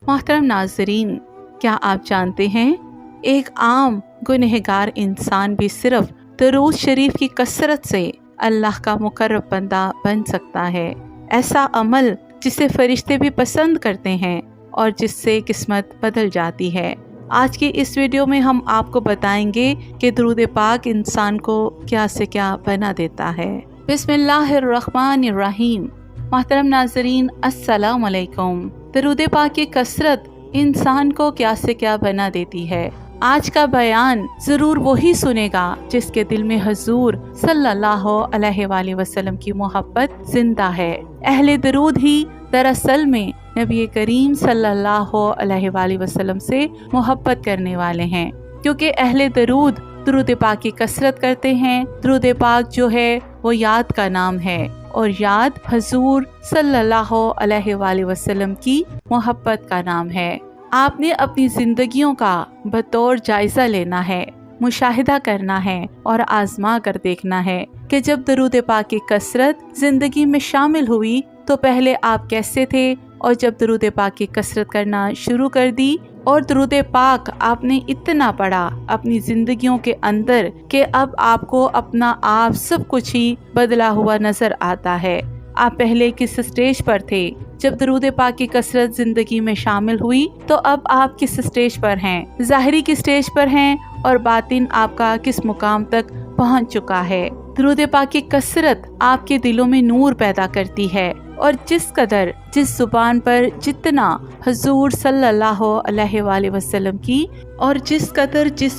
मोहतरम नाज़रीन, क्या आप जानते हैं एक आम गुनहगार इंसान भी सिर्फ दरूद शरीफ की कसरत से अल्लाह का मुकर्रब बंदा बन सकता है। ऐसा अमल जिसे फरिश्ते भी पसंद करते हैं और जिससे किस्मत बदल जाती है। आज की इस वीडियो में हम आपको बताएंगे कि दरूद पाक इंसान को क्या से क्या बना देता है। बिस्मिल्लाहिर्रहमानिर्रहीम। मोहतरम नाज़रीन, अस्सलाम वालेकुम। दरूद पाक की कसरत इंसान को क्या से क्या बना देती है। आज का बयान जरूर वही सुनेगा जिसके दिल में हुजूर सल्लल्लाहु अलैहि वसल्लम की मोहब्बत जिंदा है। अहले दरूद ही दरअसल में नबी करीम सल्लल्लाहु अलैहि वसल्लम से मोहब्बत करने वाले हैं, क्योंकि अहले दरूद पाक की कसरत करते हैं। दरूद पाक जो है वो याद का नाम है और याद हुजूर सल्लल्लाहु अलैहि वसल्लम की मोहब्बत का नाम है। आपने अपनी जिंदगियों का बतौर जायजा लेना है, मुशाहिदा करना है और आजमा कर देखना है कि जब दरूद पाक की कसरत जिंदगी में शामिल हुई तो पहले आप कैसे थे, और जब दरूद पाक की कसरत करना शुरू कर दी और दरूद पाक आपने इतना पढ़ा अपनी जिंदगियों के अंदर कि अब आपको अपना आप सब कुछ ही बदला हुआ नजर आता है। आप पहले किस स्टेज पर थे, जब दरूद पाक की कसरत जिंदगी में शामिल हुई तो अब आप किस स्टेज पर हैं, ज़ाहिरी की स्टेज पर हैं और बातिन आपका किस मुकाम तक पहुंच चुका है। दरूद पाक की कसरत आपके दिलों में नूर पैदा करती है और जिस जुबान पर जितना हुजूर सल्लल्लाहु अलैहि वसल्लम की और जिस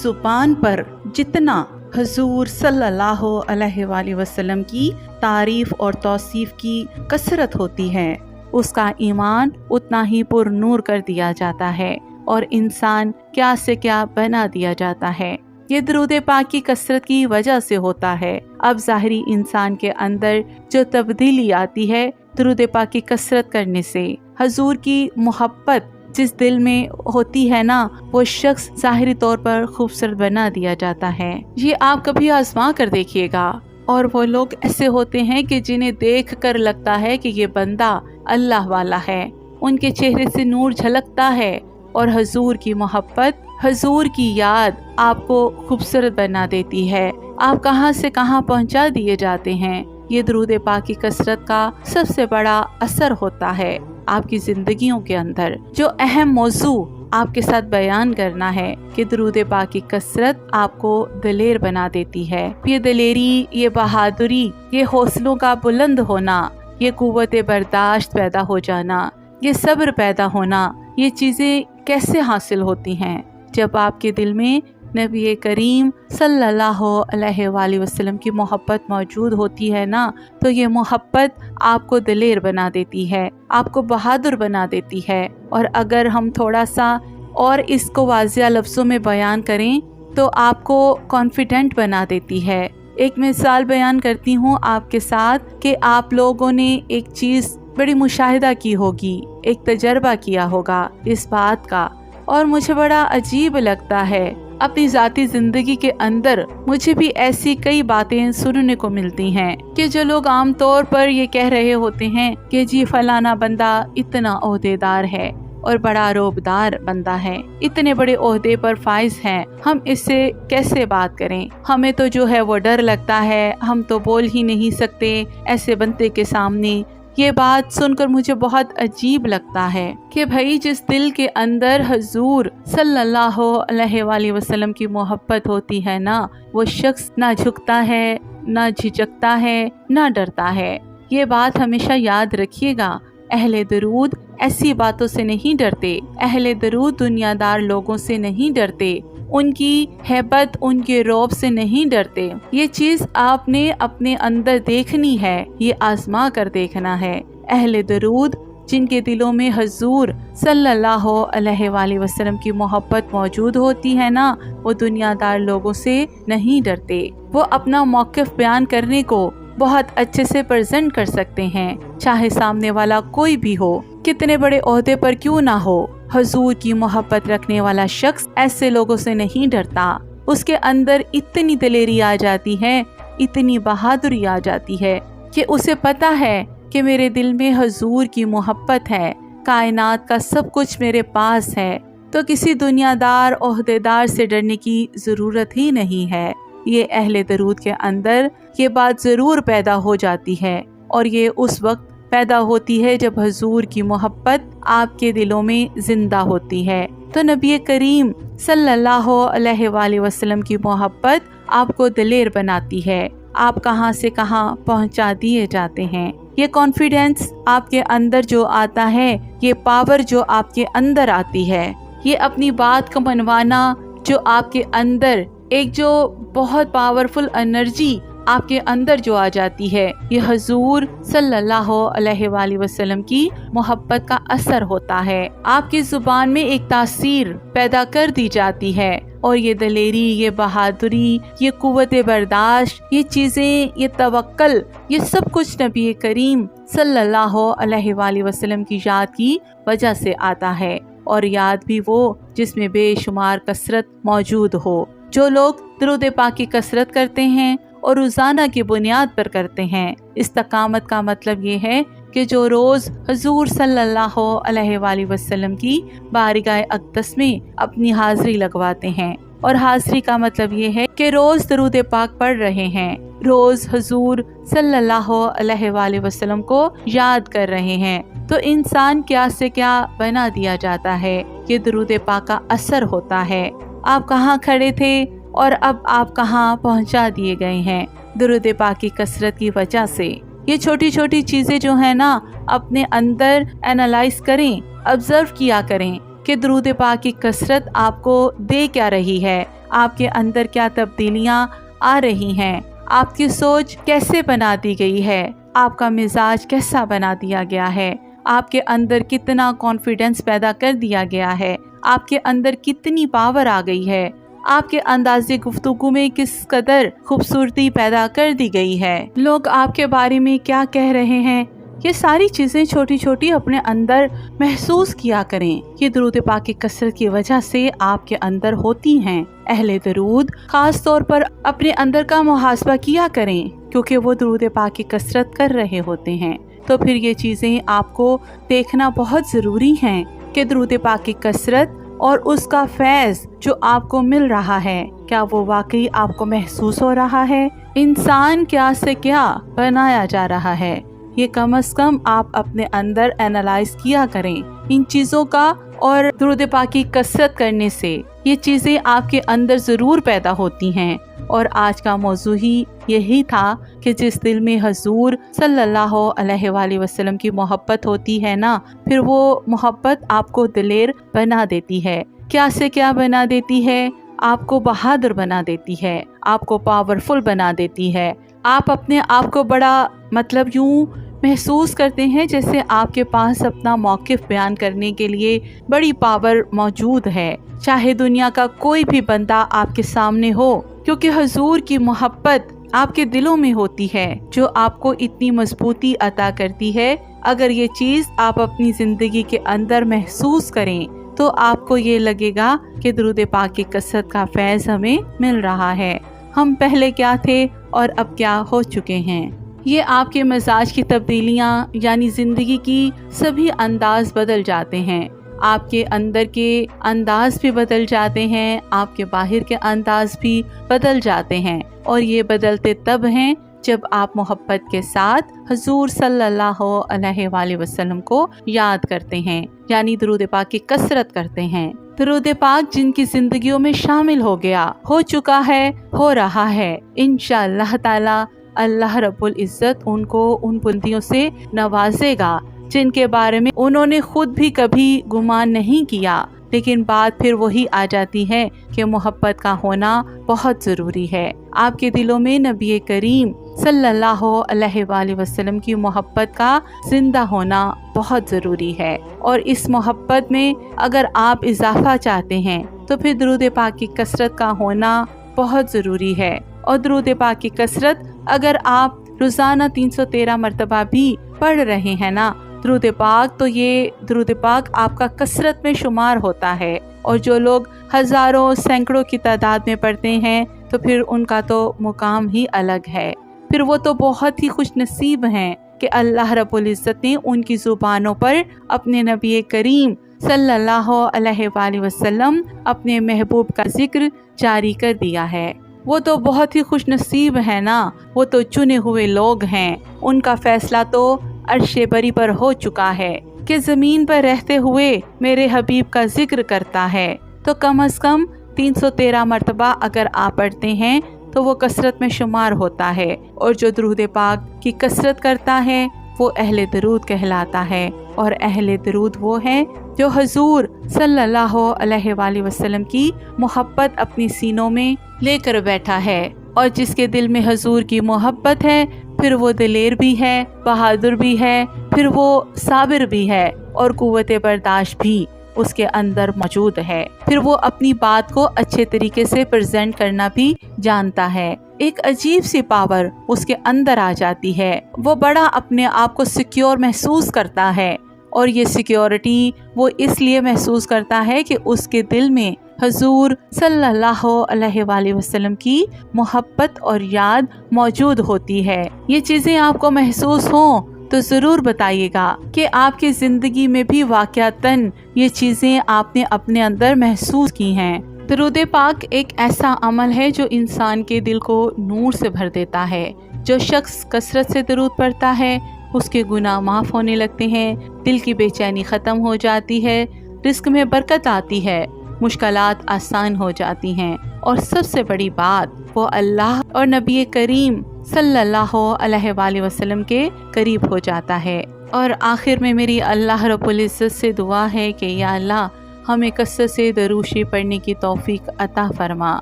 जुबान पर जितना हुजूर सल्लल्लाहु अलैहि वसल्लम की तारीफ और तौसीफ की कसरत होती है, उसका ईमान उतना ही पुर नूर कर दिया जाता है और इंसान क्या से क्या बना दिया जाता है। ये दरूद पाक की कसरत की वजह से होता है। अब ज़ाहिरी इंसान के अंदर जो तब्दीली आती है दरूद पाक की कसरत करने से, हुजूर की मोहब्बत जिस दिल में होती है ना, वो शख्स ज़ाहिरी तौर पर खूबसूरत बना दिया जाता है। ये आप कभी आजमा कर देखिएगा। और वो लोग ऐसे होते हैं कि जिन्हें देख कर लगता है कि ये बंदा अल्लाह वाला है, उनके चेहरे से नूर झलकता है और हुजूर की मोहब्बत, हुजूर की याद आपको खूबसूरत बना देती है। आप कहां से कहां पहुंचा दिए जाते हैं। ये दरूद पाक की कसरत का सबसे बड़ा असर होता है आपकी जिंदगियों के अंदर। जो अहम मौजू आपके साथ बयान करना है कि दरूद पाक की कसरत आपको दलेर बना देती है। ये दलेरी, ये बहादुरी, ये हौसलों का बुलंद होना, ये कुव्वत बर्दाश्त पैदा हो जाना, ये सब्र पैदा होना, ये चीज़ें कैसे हासिल होती हैं जब आपके दिल में नबी करीम सल्लल्लाहु अलैहि वसल्लम की मोहब्बत मौजूद होती है ना, तो ये मोहब्बत आपको दिलेर बना देती है, आपको बहादुर बना देती है। और अगर हम थोड़ा सा और इसको वाज़िया लफ्ज़ों में बयान करें तो आपको कॉन्फिडेंट बना देती है। एक मिसाल बयान करती हूँ आपके साथ कि आप लोगों ने एक चीज़ बड़ी मुशाहिदा की होगी, एक तजर्बा किया होगा इस बात का, और मुझे बड़ा अजीब लगता है। अपनी ज़ाती ज़िंदगी के अंदर मुझे भी ऐसी कई बातें सुनने को मिलती हैं कि जो लोग आम तौर पर ये कह रहे होते हैं कि जी फलाना बंदा इतना ओहदेदार है और बड़ा रोबदार बंदा है, इतने बड़े ओहदे पर फाइज हैं, हम इससे कैसे बात करें, हमें तो जो है वो डर लगता है, हम तो बोल ही नहीं सकते ऐसे बंदे के सामने। ये बात सुनकर मुझे बहुत अजीब लगता है कि भाई जिस दिल के अंदर हुजूर सल्लल्लाहु अलैहि वसल्लम की मोहब्बत होती है ना, वो शख्स ना झुकता है, ना झिझकता है, ना डरता है। ये बात हमेशा याद रखिएगा। अहले दरूद ऐसी बातों से नहीं डरते, अहले दरूद दुनियादार लोगों से नहीं डरते, उनकी हैबत, उनके रौब से नहीं डरते। ये चीज़ आपने अपने अंदर देखनी है, ये आजमा कर देखना है। अहले दरूद जिनके दिलों में हुजूर सल्लल्लाहु अलैहि वसल्लम की मोहब्बत मौजूद होती है ना, वो दुनियादार लोगों से नहीं डरते। वो अपना मौक़िफ़ बयान करने को बहुत अच्छे से प्रेजेंट कर सकते हैं, चाहे सामने वाला कोई भी हो, कितने बड़े ओहदे पर क्यों ना हो। हुजूर की मोहब्बत रखने वाला शख्स ऐसे लोगों से नहीं डरता। उसके अंदर इतनी दिलेरी आ जाती है, इतनी बहादुरी आ जाती है कि उसे पता है कि मेरे दिल में हुजूर की मोहब्बत है, कायनात का सब कुछ मेरे पास है, तो किसी दुनियादार ओहदेदार से डरने की ज़रूरत ही नहीं है। ये अहले दरूद के अंदर ये बात ज़रूर पैदा हो जाती है, और ये उस वक्त पैदा होती है जब हुजूर की मोहब्बत आपके दिलों में जिंदा होती है। तो नबी करीम सल्लल्लाहु अलैहि वसल्लम की मोहब्बत आपको दिलेर बनाती है। आप कहां से कहां पहुंचा दिए जाते हैं। ये कॉन्फिडेंस आपके अंदर जो आता है, ये पावर जो आपके अंदर आती है, ये अपनी बात को मनवाना जो आपके अंदर एक जो बहुत पावरफुल एनर्जी आपके अंदर जो आ जाती है, ये हुजूर सल्लल्लाहु अलैहि वसल्लम की मोहब्बत का असर होता है। आपकी जुबान में एक तासीर पैदा कर दी जाती है, और ये दलेरी, ये बहादुरी, ये कुव्वत बर्दाश्त, ये चीज़ें, ये तवक्कल, ये सब कुछ नबी करीम सल्लल्लाहु अलैहि वसल्लम की याद की वजह से आता है। और याद भी वो जिसमें बेशुमार कसरत मौजूद हो। जो लोग दुरूद पाक की कसरत करते हैं और रोज़ाना की बुनियाद पर करते हैं, इस्तकामत का मतलब ये है कि जो रोज़ हुजूर सल्लल्लाहु अलैहि वसल्लम की बारगाह अक़दस में अपनी हाज़िरी लगवाते हैं। और हाज़िरी का मतलब ये है कि रोज़ दुरूद पाक पढ़ रहे हैं, रोज़ हुजूर सल्लल्लाहु अलैहि वसल्लम को याद कर रहे हैं, तो इंसान क्या से क्या बना दिया जाता है। ये दुरूद पाक का असर होता है। आप कहाँ खड़े थे और अब आप कहाँ पहुँचा दिए गए हैं, दुरूद पाक की कसरत की वजह से। ये छोटी छोटी चीज़ें जो है ना, अपने अंदर एनालाइज करें, ऑब्जर्व किया करें कि दुरूद पाक की कसरत आपको दे क्या रही है, आपके अंदर क्या तब्दीलियाँ आ रही हैं, आपकी सोच कैसे बना दी गई है, आपका मिजाज कैसा बना दिया गया है, आपके अंदर कितना कॉन्फिडेंस पैदा कर दिया गया है, आपके अंदर कितनी पावर आ गई है, आपके अंदाज़े गुफ्तगू में किस कदर खूबसूरती पैदा कर दी गई है, लोग आपके बारे में क्या कह रहे हैं। ये सारी चीज़ें छोटी छोटी अपने अंदर महसूस किया करें। ये दुरूद पाक की कसरत की वजह से आपके अंदर होती हैं। अहले दरूद खास तौर पर अपने अंदर का मुहासबा किया करें, क्योंकि वो दुरूद पाक की कसरत कर रहे होते हैं। तो फिर ये चीज़ें आपको देखना बहुत ज़रूरी हैं कि दुरूद पाक की कसरत और उसका फैज़ जो आपको मिल रहा है, क्या वो वाकई आपको महसूस हो रहा है। इंसान क्या से क्या बनाया जा रहा है, ये कम से कम आप अपने अंदर एनालाइज किया करें इन चीज़ों का। और दुरूद पाक की कसरत करने से ये चीज़ें आपके अंदर ज़रूर पैदा होती हैं। और आज का मौजू ही यही था कि जिस दिल में हुजूर सल्लल्लाहु अलैहि वसल्लम की मोहब्बत होती है ना, फिर वो मोहब्बत आपको दिलेर बना देती है। क्या से क्या बना देती है, आपको बहादुर बना देती है, आपको पावरफुल बना देती है। आप अपने आप को बड़ा मतलब यूं महसूस करते हैं जैसे आपके पास अपना मौक़िफ़ बयान करने के लिए बड़ी पावर मौजूद है, चाहे दुनिया का कोई भी बंदा आपके सामने हो, क्योंकि हुजूर की मोहब्बत आपके दिलों में होती है जो आपको इतनी मजबूती अता करती है। अगर ये चीज़ आप अपनी ज़िंदगी के अंदर महसूस करें तो आपको ये लगेगा कि दुरूद पाक की कसरत का फैज़ हमें मिल रहा है। हम पहले क्या थे और अब क्या हो चुके हैं। ये आपके मिजाज की तब्दीलियाँ, यानी ज़िंदगी की सभी अंदाज बदल जाते हैं। आपके अंदर के अंदाज भी बदल जाते हैं, आपके बाहर के अंदाज भी बदल जाते हैं। और ये बदलते तब हैं जब आप मोहब्बत के साथ हुजूर सल्लल्लाहु अलैहि वसल्लम को याद करते हैं, यानी दुरूद पाक की कसरत करते हैं। दुरूद पाक जिनकी जिंदगियों में शामिल हो गया, हो चुका है, हो रहा है, इंशाअल्लाह ताला अल्लाह रब्बुल इज़्ज़त उनको उन बंदियों से नवाजेगा जिनके बारे में उन्होंने खुद भी कभी गुमान नहीं किया। लेकिन बात फिर वही आ जाती है कि मोहब्बत का होना बहुत ज़रूरी है। आपके दिलों में नबी करीम सल्लल्लाहु अलैहि वसल्लम की मोहब्बत का जिंदा होना बहुत ज़रूरी है। और इस मोहब्बत में अगर आप इजाफा चाहते हैं तो फिर दुरूद पाक की कसरत का होना बहुत ज़रूरी है। और दुरूद पाक की कसरत अगर आप रोज़ाना 313 मरतबा भी पढ़ रहे हैं ना दुरूद पाक, तो ये दुरूद पाक आपका कसरत में शुमार होता है। और जो लोग हज़ारों सैकड़ों की तादाद में पढ़ते हैं तो फिर उनका तो मुकाम ही अलग है। फिर वो तो बहुत ही खुश नसीब हैं کہ اللہ رب العزت نے ان کی زبانوں پر اپنے نبی کریم صلی اللہ علیہ وآلہ وسلم اپنے محبوب کا ذکر جاری کر دیا ہے۔ وہ تو بہت ہی خوش نصیب ہے نا، وہ تو چنے ہوئے لوگ ہیں، ان کا فیصلہ تو عرش بری پر ہو چکا ہے کہ زمین پر رہتے ہوئے میرے حبیب کا ذکر کرتا ہے تو کم از کم 313 مرتبہ اگر آپ پڑھتے ہیں تو وہ کثرت میں شمار ہوتا ہے، اور جو درود پاک کی کثرت کرتا ہے وہ اہل درود کہلاتا ہے، اور اہل درود وہ ہے جو حضور صلی اللہ علیہ وآلہ وسلم کی محبت اپنی سینوں میں لے کر بیٹھا ہے، اور جس کے دل میں حضور کی محبت ہے پھر وہ دلیر بھی ہے، بہادر بھی ہے، پھر وہ صابر بھی ہے، اور قوت برداشت بھی اس کے اندر موجود ہے، پھر وہ اپنی بات کو اچھے طریقے سے پریزنٹ کرنا بھی جانتا ہے۔ ایک عجیب سی پاور اس کے اندر آ جاتی ہے، وہ بڑا اپنے آپ کو سیکیور محسوس کرتا ہے، اور یہ سیکیورٹی وہ اس لیے محسوس کرتا ہے کہ اس کے دل میں حضور صلی اللہ علیہ وآلہ وسلم کی محبت اور یاد موجود ہوتی ہے۔ یہ چیزیں آپ کو محسوس ہوں تو ضرور بتائیے گا کہ آپ کی زندگی میں بھی واقعتاً یہ چیزیں آپ نے اپنے اندر محسوس کی ہیں۔ درود پاک ایک ایسا عمل ہے جو انسان کے دل کو نور سے بھر دیتا ہے۔ جو شخص کثرت سے درود پڑھتا ہے اس کے گناہ معاف ہونے لگتے ہیں، دل کی بے چینی ختم ہو جاتی ہے، رزق میں برکت آتی ہے، مشکلات آسان ہو جاتی ہیں، اور سب سے بڑی بات وہ اللہ اور نبی کریم صلی اللہ علیہ وآلہ وسلم کے قریب ہو جاتا ہے۔ اور آخر میں میری اللہ رب العزت سے دعا ہے کہ یا اللہ ہمیں کثرت سے درود پڑھنے کی توفیق عطا فرما،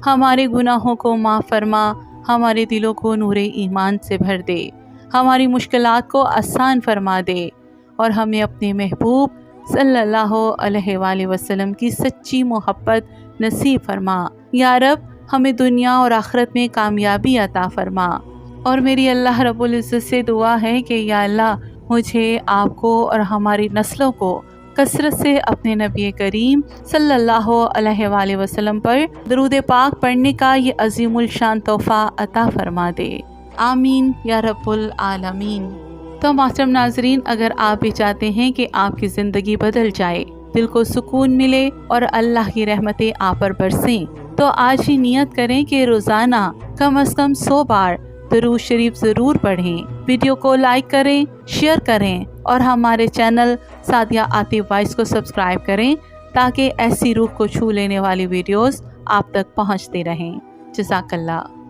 ہمارے گناہوں کو معاف فرما، ہمارے دلوں کو نور ایمان سے بھر دے، ہماری مشکلات کو آسان فرما دے، اور ہمیں اپنے محبوب صلی اللہ علیہ وآلہ وسلم کی سچی محبت نصیب فرما۔ یا رب ہمیں دنیا اور آخرت میں کامیابی عطا فرما۔ اور میری اللہ رب العزت سے دعا ہے کہ یا اللہ مجھے، آپ کو اور ہماری نسلوں کو کثرت سے اپنے نبی کریم صلی اللہ علیہ وآلہ وسلم پر درود پاک پڑھنے کا یہ عظیم الشان تحفہ عطا فرما دے، آمین یا رب العالمین۔ تو محترم ناظرین، اگر آپ بھی چاہتے ہیں کہ آپ کی زندگی بدل جائے، دل کو سکون ملے اور اللہ کی رحمتیں آپ پر برسیں، تو آج ہی نیت کریں کہ روزانہ کم از کم 100 بار درود شریف ضرور پڑھیں۔ ویڈیو کو لائک کریں، شیئر کریں، اور ہمارے چینل سعدیہ عاطف وائس کو سبسکرائب کریں تاکہ ایسی روح کو چھو لینے والی ویڈیوز آپ تک پہنچتے رہیں۔ جزاک اللہ۔